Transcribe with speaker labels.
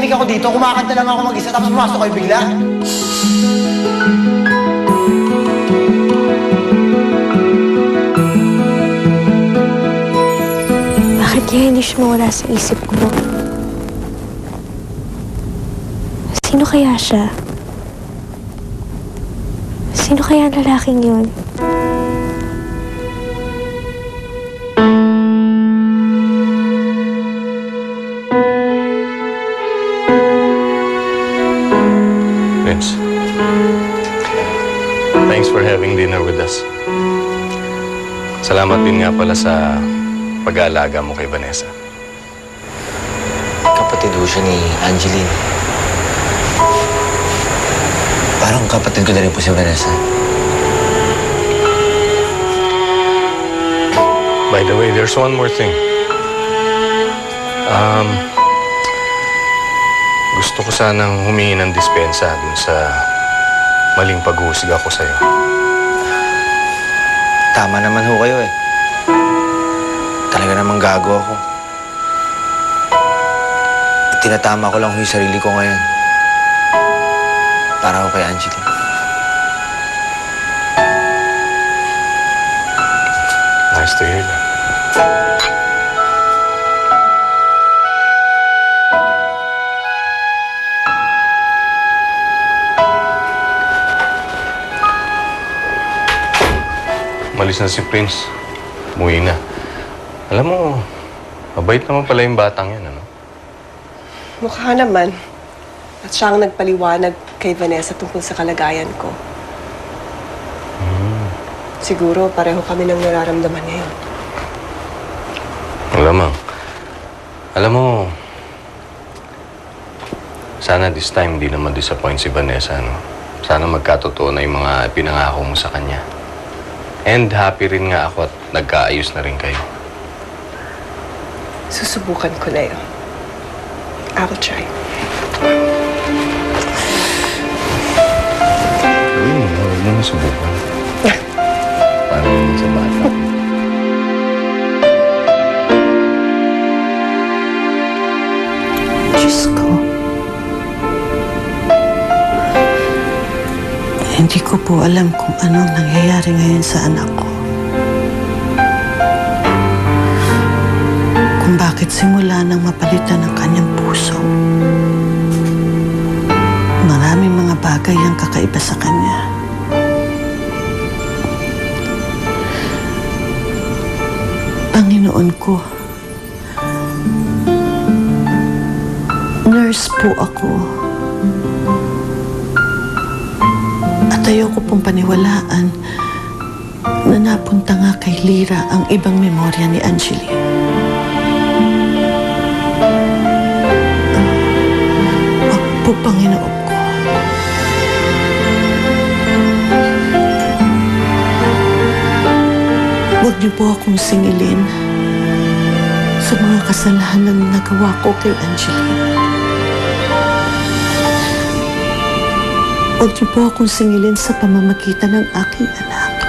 Speaker 1: tahimik ako dito, kumakanta lang ako mag-isa, tapos pumasok kayo bigla.
Speaker 2: Bakit kaya hindi siya mawala sa isip ko? Sino kaya siya? Sino kaya ang lalaking yun?
Speaker 3: Prince, thanks for having dinner with us. Salamat din nga pala sa pag-aalaga mo kay Vanessa.
Speaker 4: Kapatid ho siya ni Angeline. Parang kapatid ko na rin po si Vanessa.
Speaker 3: By the way, there's one more thing. Gusto ko sanang humingi ng dispensa dun sa maling pag-uusig ako sa'yo.
Speaker 4: Tama naman ho kayo eh. Talaga namang gago ako. Tinatama ko lang ho yung sarili ko ngayon. Para ho kay Angeline.
Speaker 3: Nice to hear that. Malis na si Prince. Umuwi na. Alam mo, mabait naman pala yung batang yan, ano?
Speaker 5: Mukha naman. At siya ang nagpaliwanag kay Vanessa tungkol sa kalagayan ko. Siguro pareho kami ng nararamdaman ngayon.
Speaker 3: Malamang. Alam mo, sana this time di na ma-disappoint si Vanessa, no? Sana magkatotoo na yung mga pinangako mo sa kanya. And happy rin nga ako at nagkaayos na rin kayo.
Speaker 5: Susubukan ko na yun. I'll try.
Speaker 3: Huwag mo nasubukan. Para naman sa bata.
Speaker 6: Diyos ko. Hindi ko po alam kung anong nangyayari ngayon sa anak ko. Kung bakit simula nang mapalitan ang kanyang puso. Maraming mga bagay ang kakaiba sa kanya. Panginoon ko, nurse po ako. At ayoko pong paniwalaan na napunta nga kay Lyra ang ibang memorya ni Angeline. Wag po, Panginoon ko. Wag niyo po akong singilin sa mga kasalanan na nagawa ko kay Angeline. Huwag niyo po akong singilin sa pamamagitan ng aking anak.